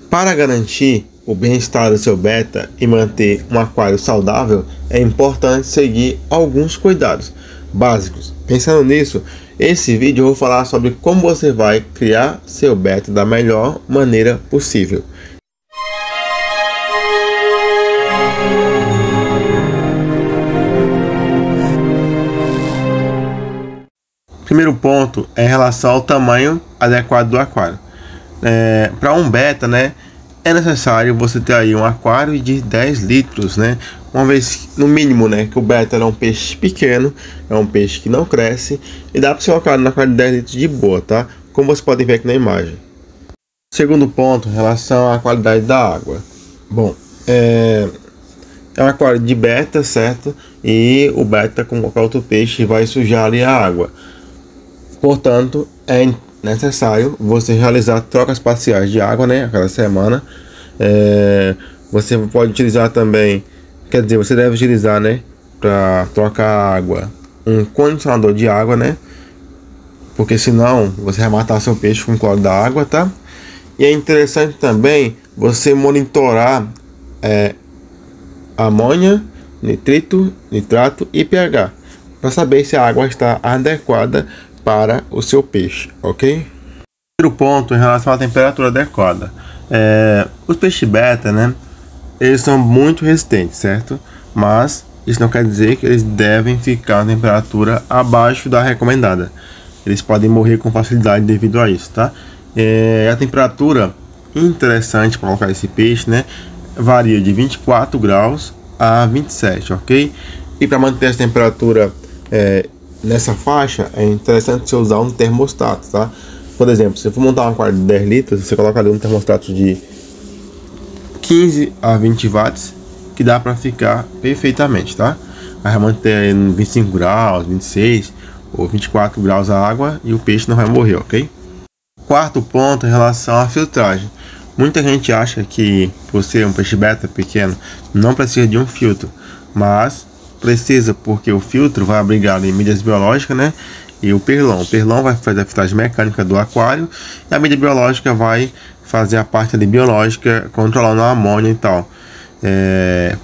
Para garantir o bem-estar do seu beta e manter um aquário saudável, é importante seguir alguns cuidados básicos. Pensando nisso, esse vídeo eu vou falar sobre como você vai criar seu beta da melhor maneira possível. Primeiro ponto é em relação ao tamanho adequado do aquário. Para um beta, né, é necessário você ter aí um aquário de 10 litros, né? Uma vez, no mínimo, né, que o beta é um peixe pequeno, é um peixe que não cresce e dá para ser um aquário na aquário de 10 litros de boa, tá? Como vocês podem ver aqui na imagem. Segundo ponto, em relação à qualidade da água. Bom, é um aquário de beta, certo? E o beta, como qualquer outro peixe, vai sujar ali a água. Portanto, é necessário você realizar trocas parciais de água, né, a cada semana. Você pode utilizar também, quer dizer, você deve utilizar, né, para trocar água, um condicionador de água, né, porque senão você vai matar seu peixe com o cloro da água, tá? E é interessante também você monitorar amônia, nitrito, nitrato e pH, para saber se a água está adequada para o seu peixe, ok? Outro ponto em relação à temperatura adequada. Os peixes beta, né, eles são muito resistentes, certo? Mas isso não quer dizer que eles devem ficar na temperatura abaixo da recomendada. Eles podem morrer com facilidade devido a isso, tá? A temperatura interessante para colocar esse peixe, né, varia de 24 graus a 27, ok? E para manter essa temperatura nessa faixa, é interessante você usar um termostato, tá? Por exemplo, se você for montar um aquário de 10 litros, você coloca ali um termostato de 15 a 20 watts, que dá para ficar perfeitamente, tá? Vai manter em 25 graus, 26 ou 24 graus a água e o peixe não vai morrer, ok? Quarto ponto em relação à filtragem. Muita gente acha que, por ser um peixe beta pequeno, não precisa de um filtro, mas precisa, porque o filtro vai abrigar ali mídias biológicas, né? E o perlão vai fazer a filtragem mecânica do aquário, e a mídia biológica vai fazer a parte ali biológica, controlando a amônia e tal.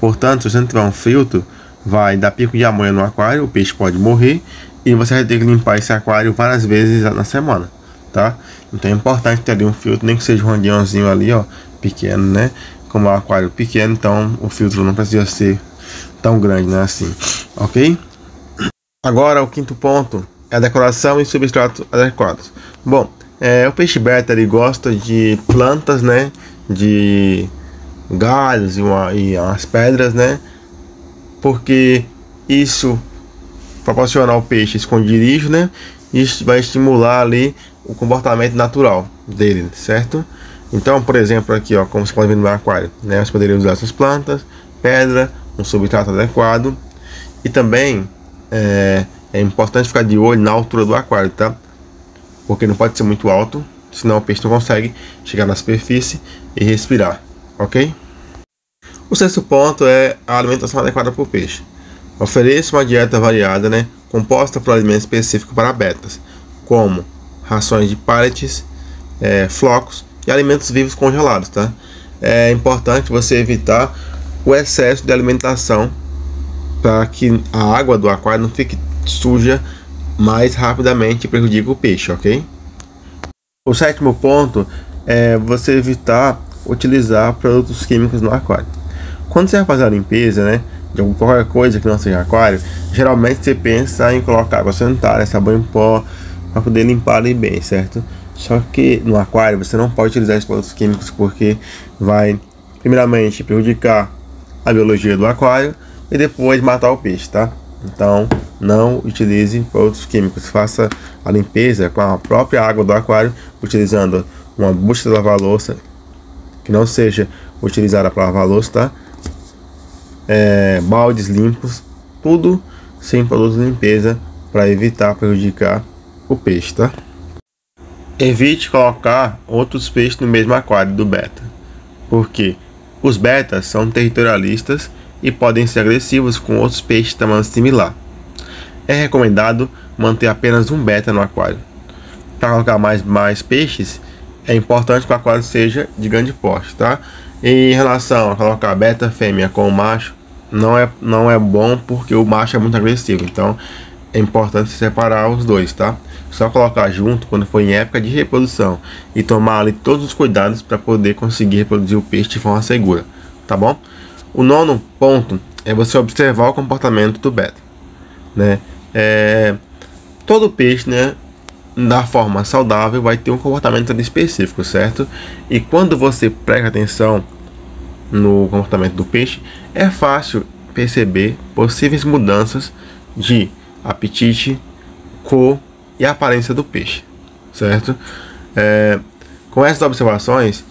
Portanto, se você não tiver um filtro, vai dar pico de amônia no aquário, o peixe pode morrer e você vai ter que limpar esse aquário várias vezes na semana, tá? Então é importante ter ali um filtro, nem que seja um rangueãozinho ali, ó, pequeno, né? Como é um aquário pequeno, então o filtro não precisa ser tão grande, né, assim, ok? Agora o quinto ponto é a decoração e substratos adequados. Bom, o peixe beta ele gosta de plantas, né, de galhos e as pedras, né, porque isso proporciona ao peixe esconderijo, né, isso vai estimular ali o comportamento natural dele, certo? Então, por exemplo, aqui, ó, como você pode ver no meu aquário, né, você poderia usar essas plantas, pedra, um substrato adequado. E também é importante ficar de olho na altura do aquário, tá? Porque não pode ser muito alto, senão o peixe não consegue chegar na superfície e respirar, ok? O sexto ponto é a alimentação adequada para o peixe. Ofereça uma dieta variada, né, composta por alimentos específicos para betas, como rações de pellets, flocos e alimentos vivos congelados, tá? É importante você evitar o excesso de alimentação para que a água do aquário não fique suja mais rapidamente e prejudique o peixe, ok? O sétimo ponto é você evitar utilizar produtos químicos no aquário. Quando você vai fazer a limpeza, né, de qualquer coisa que não seja aquário, geralmente você pensa em colocar água sanitária, sabão em pó, para poder limpar ali bem, certo? Só que no aquário você não pode utilizar esses produtos químicos porque vai, primeiramente, prejudicar a biologia do aquário e depois matar o peixe, tá? Então não utilize produtos químicos, faça a limpeza com a própria água do aquário, utilizando uma bucha de lavar louça que não seja utilizada para lavar louça, tá? Baldes limpos, tudo sem produtos de limpeza para evitar prejudicar o peixe, tá? Evite colocar outros peixes no mesmo aquário do beta, porque os betas são territorialistas e podem ser agressivos com outros peixes de tamanho similar. É recomendado manter apenas um beta no aquário. Para colocar mais peixes, é importante que o aquário seja de grande porte, tá? E em relação a colocar beta fêmea com o macho, não é bom, porque o macho é muito agressivo, então é importante separar os dois, tá? Só colocar junto quando for em época de reprodução e tomar ali todos os cuidados para poder conseguir reproduzir o peixe de forma segura, tá bom? O nono ponto é você observar o comportamento do beta, né? Todo peixe, né, da forma saudável, vai ter um comportamento específico, certo? E quando você presta atenção no comportamento do peixe, é fácil perceber possíveis mudanças de apetite, cor e aparência do peixe, certo? Com essas observações,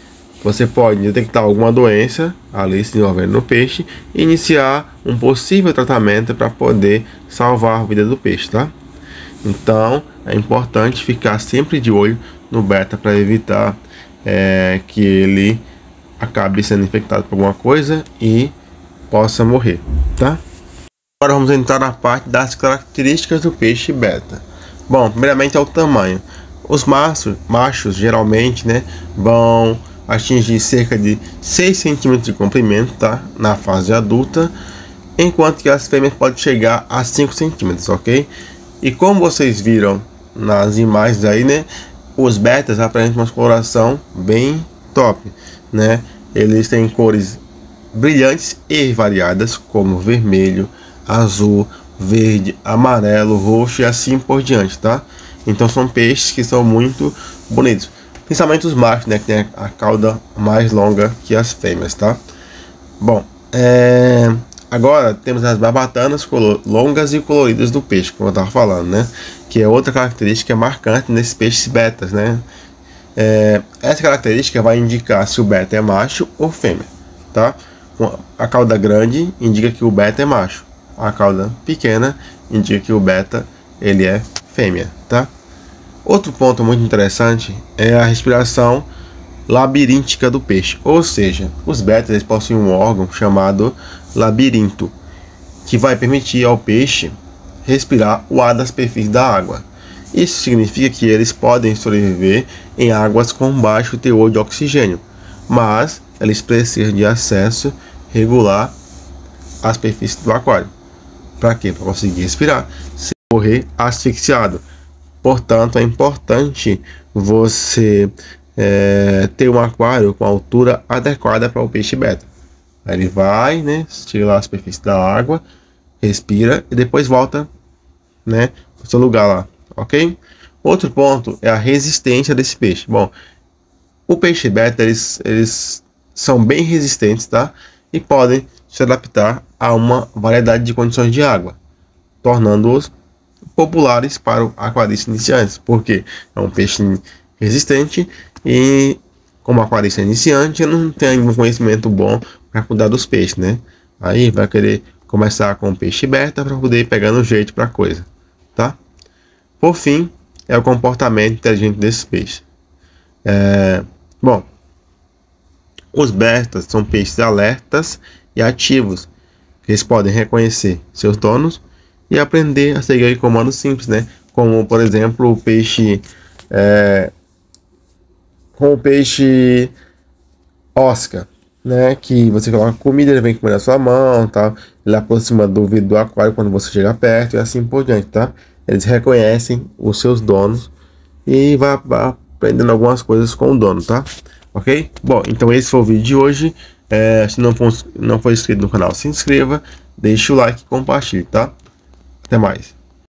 você pode detectar alguma doença ali se desenvolvendo no peixe e iniciar um possível tratamento para poder salvar a vida do peixe, tá? Então, é importante ficar sempre de olho no beta para evitar que ele acabe sendo infectado por alguma coisa e possa morrer, tá? Agora vamos entrar na parte das características do peixe beta. Bom, primeiramente é o tamanho. Os machos geralmente, né, vão atingir cerca de 6 cm de comprimento, tá? Na fase adulta, enquanto que as fêmeas podem chegar a 5 cm, ok? E como vocês viram nas imagens aí, né, os betas apresentam uma coloração bem top, né? Eles têm cores brilhantes e variadas, como vermelho, azul, verde, amarelo, roxo e assim por diante, tá? Então são peixes que são muito bonitos, principalmente os machos, né, que tem a cauda mais longa que as fêmeas, tá? Bom, agora temos as barbatanas longas e coloridas do peixe, como eu estava falando, né? Que é outra característica marcante nesses peixes betas, né? Essa característica vai indicar se o beta é macho ou fêmea, tá? A cauda grande indica que o beta é macho, a cauda pequena indica que o beta ele é fêmea, tá? Outro ponto muito interessante é a respiração labiríntica do peixe, ou seja, os betas eles possuem um órgão chamado labirinto, que vai permitir ao peixe respirar o ar da superfície da água. Isso significa que eles podem sobreviver em águas com baixo teor de oxigênio, mas eles precisam de acesso regular à superfície do aquário. Para quê? Para conseguir respirar, sem morrer asfixiado. Portanto, é importante você ter um aquário com a altura adequada para o peixe beta. Aí ele vai, né, chega lá à superfície da água, respira e depois volta, né, para o seu lugar lá, ok? Outro ponto é a resistência desse peixe. Bom, o peixe beta eles são bem resistentes, tá? E podem se adaptar a uma variedade de condições de água, tornando-os populares para o aquarista iniciantes, porque é um peixe resistente e como aquarista iniciante não tem um conhecimento bom para cuidar dos peixes, né? Aí vai querer começar com o peixe beta para poder ir pegando jeito para a coisa, tá? Por fim, é o comportamento inteligente desses peixes. Bom, os betas são peixes alertas e ativos. Eles podem reconhecer seus donos e aprender a seguir comandos simples, né? Como, por exemplo, o peixe Oscar, né? Que você coloca comida, ele vem comer na sua mão, tá? Ele aproxima do vidro do aquário quando você chega perto e assim por diante, tá? Eles reconhecem os seus donos e vai aprendendo algumas coisas com o dono, tá? Ok? Bom, então esse foi o vídeo de hoje. Se não for inscrito no canal, se inscreva, deixe o like e compartilhe, tá? Até mais.